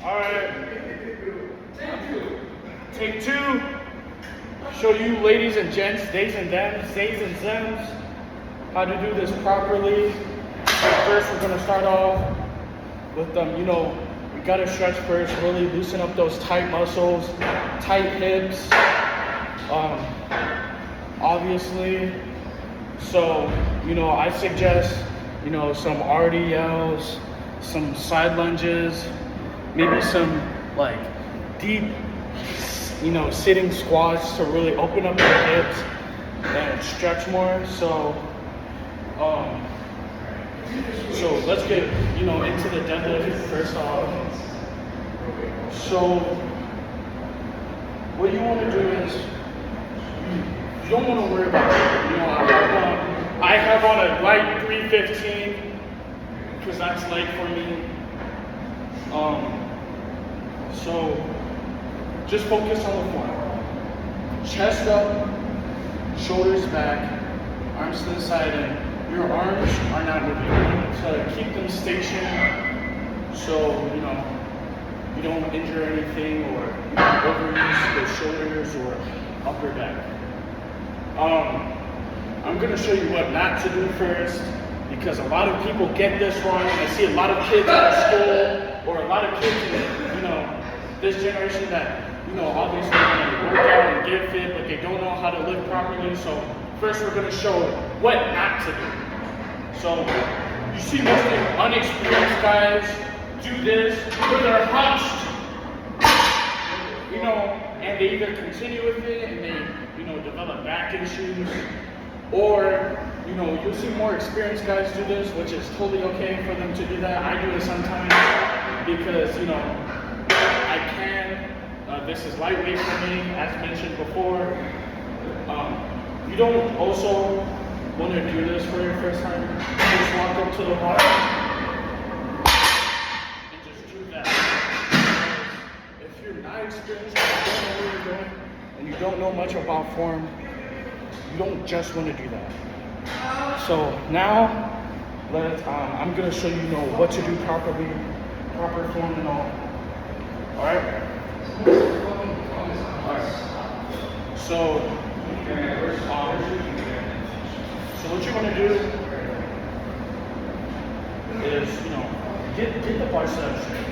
All right. Take two. Show you ladies and gents, days and dems, zays and zems, how to do this properly. First, we're gonna start off with we gotta stretch first, really loosen up those tight muscles, tight hips, obviously. So, I suggest, some RDLs, some side lunges, maybe some like deep, sitting squats to really open up your hips and stretch more. So let's get, into the deadlift first off. So what you want to do is, you don't want to worry about it. I have on a light 315 because that's light for me. So just focus on the form. Chest up, shoulders back, arms to the side, and your arms are not moving. You need to keep them stationary so you don't injure anything or overuse the shoulders or upper back. I'm gonna show you what not to do first, because a lot of people get this wrong. I see a lot of kids at school, or a lot of kids in this generation that obviously want to work out and get fit, but they don't know how to live properly. So first we're gonna show what not to do. So you see most of the unexperienced guys do this where they're hunched, and they either continue with it and they develop back issues, or you'll see more experienced guys do this, which is totally okay for them to do that. I do it sometimes because I can. This is lightweight for me, as mentioned before. You don't also want to do this for your first time. Just walk up to the bar and just do that. If you're not experienced, you don't know where you're going, and you don't know much about form, you don't just want to do that. So now, I'm going to show you what to do properly, proper form and all. Alright? So what you want to do is, get the bar set up straight.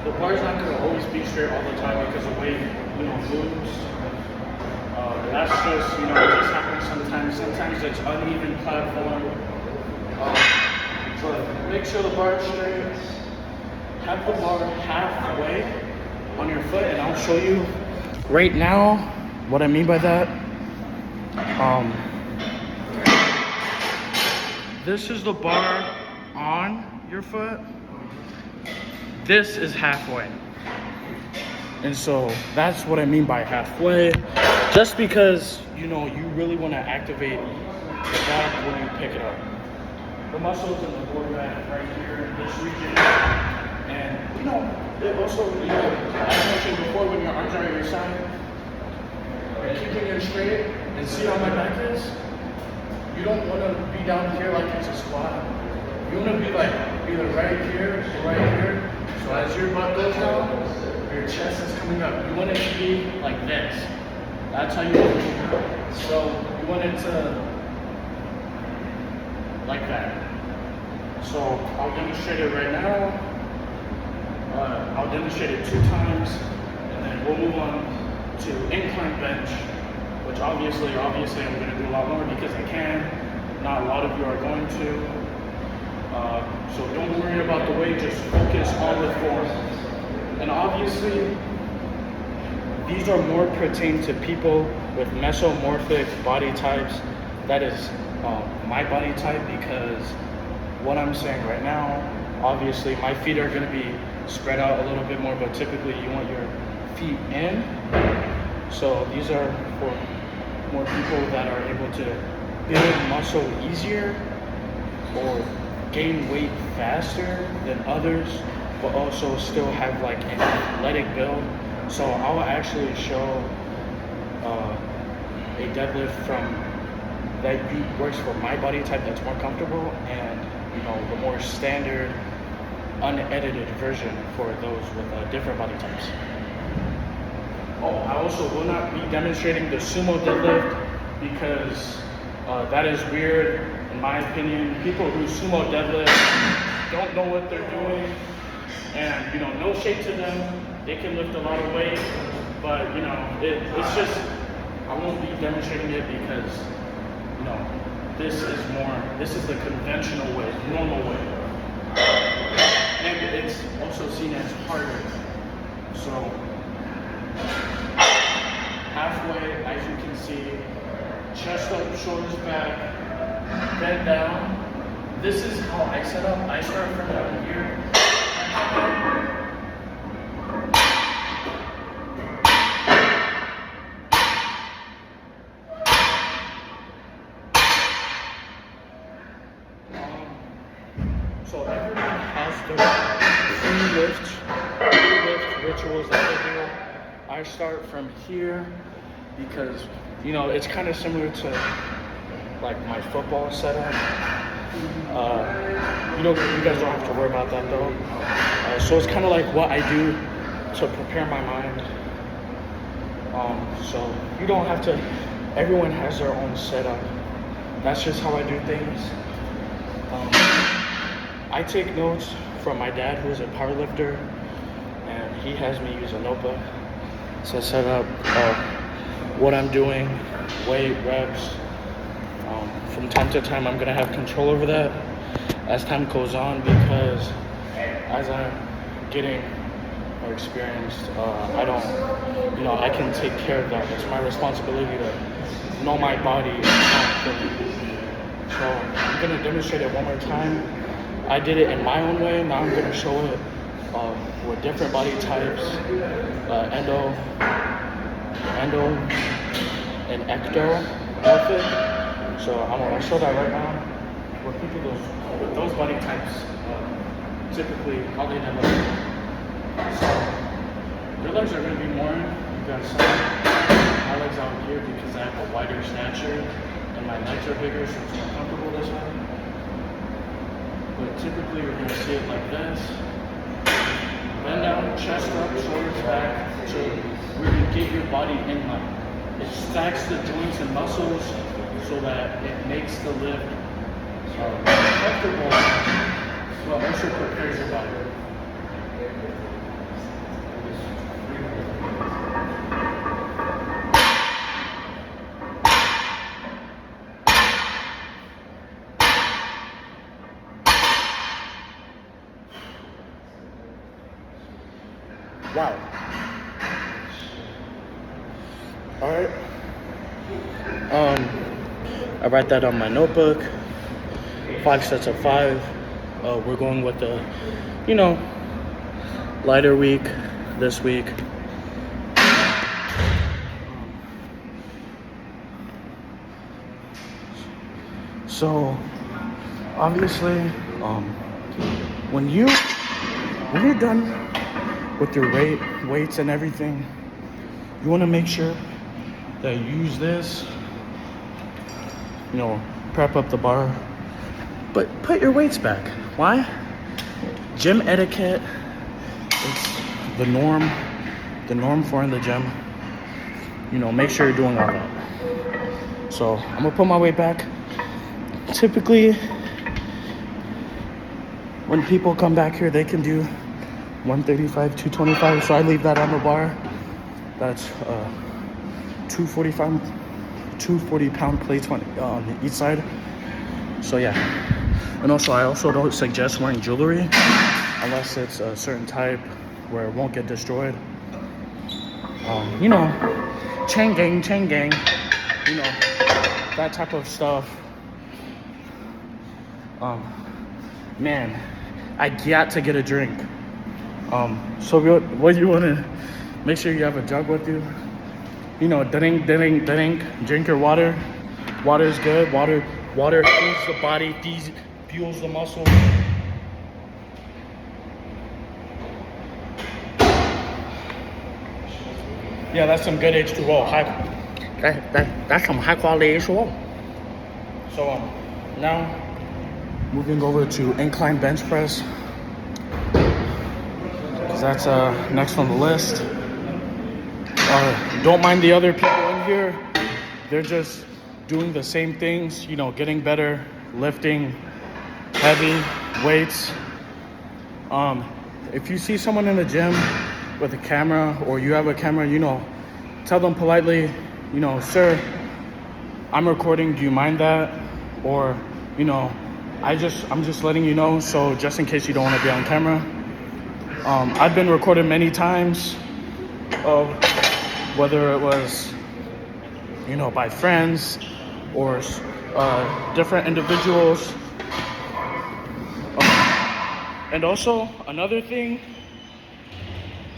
The bar's not going to always be straight all the time because the way, moves. That's just, it just happens sometimes. Sometimes it's uneven platform. But make sure the bar is straight. Have the bar halfway on your foot, and I'll show you right now what I mean by that. This is the bar on your foot. This is halfway. And so that's what I mean by halfway. Just because, you really want to activate the back when you pick it up. The muscles in the lower back right here in this region. And, it also, as mentioned before, when your arms are at your side, keeping it straight, and see how my back is? You don't want to be down here like it's a squat. You want to be like either right here or right here. So as your butt goes down, your chest is coming up. You want it to be like this. That's how you want it. So you want it to like that. So I'll demonstrate it right now. I'll demonstrate it 2 times, and then we'll move on to incline bench, which obviously I'm going to do a lot more because I can. Not a lot of you are going to. So don't worry about the weight, just focus on the form. And obviously, these are more pertain to people with mesomorphic body types. That is my body type, because what I'm saying right now, obviously my feet are going to be spread out a little bit more, but typically you want your feet in. So these are for more people that are able to build muscle easier or gain weight faster than others, but also still have like an athletic build. So I'll actually show a deadlift from that works for my body type that's more comfortable, and the more standard unedited version for those with different body types. Oh, I also will not be demonstrating the sumo deadlift because that is weird in my opinion. People who sumo deadlift don't know what they're doing, and no shade to them. They can lift a lot of weight, but it's just I won't be demonstrating it because this is the conventional way, normal way, and it's also seen as harder. So halfway, as you can see, chest up, shoulders back, bend down. This is how I set up. I start from down here. So everyone has their pre-lift rituals that they do. I start from here because it's kind of similar to like my football setup. You guys don't have to worry about that though. So it's kind of like what I do to prepare my mind. So you don't have to. Everyone has their own setup. That's just how I do things. I take notes from my dad, who is a powerlifter, and he has me use a notebook to set up what I'm doing, weight, reps. From time to time, I'm gonna have control over that as time goes on, because as I'm getting more experienced, I can take care of that. It's my responsibility to know my body and so I'm gonna demonstrate it one more time. I did it in my own way. Now I'm gonna show it with different body types, endo, and ecto method. So I'm gonna show that right now. With people with those body types, typically how they develop. So your legs are gonna be more. You got some my legs out here because I have a wider stature and my legs are bigger, so it's more comfortable this way. But typically you're gonna see it like this. Bend down, chest up, shoulders back, so where you get your body in line. It stacks the joints and muscles so that it makes the lift comfortable, but also prepares your body. Wow. All right. I write that on my notebook. 5 sets of 5. We're going with the, lighter week this week. So, obviously, when you're done with your weights and everything, you want to make sure that you use this, prep up the bar, but put your weights back. Why? Gym etiquette, it's the norm for in the gym. Make sure you're doing all that. So I'm gonna put my weight back. Typically, when people come back here, they can do 135, 225, so I leave that on the bar. That's 240 pound plates on each side. So yeah, and also I also don't suggest wearing jewelry unless it's a certain type where it won't get destroyed. Chain gang, that type of stuff. Man, I got to get a drink. So what you want to make sure you have a jug with you. Drink your water. Water is good. Water feeds the body, fuels the muscle. Yeah, that's some good H2O. That's some high quality H2O. So now moving over to incline bench press. That's next on the list. Don't mind the other people in here. They're just doing the same things, you know, getting better, lifting heavy weights. If you see someone in the gym with a camera, or you have a camera, you know, tell them politely, you know, sir, I'm recording, do you mind that? Or, you know, I'm just letting you know, so just in case you don't want to be on camera. I've been recorded many times, whether it was, you know, by friends or different individuals. And also, another thing,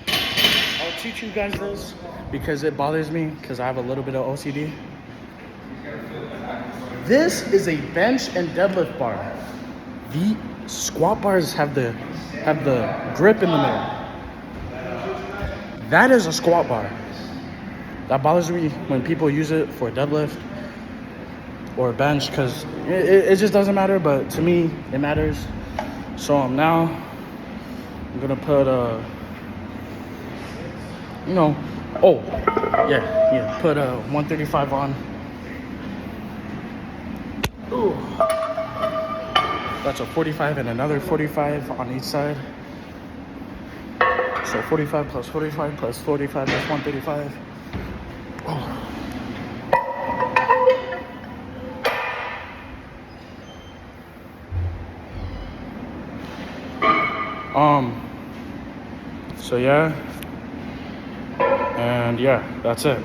I'll teach you guys this because it bothers me, because I have a little bit of OCD. This is a bench and deadlift bar. The squat bars have the grip in the middle. That is a squat bar. That bothers me when people use it for a deadlift or a bench, because it just doesn't matter, but to me it matters. So now I'm gonna put put a 135 on. Ooh. That's a 45 and another 45 on each side. So 45 plus 45 plus 45 plus 135. Oh. So yeah, and yeah, that's it.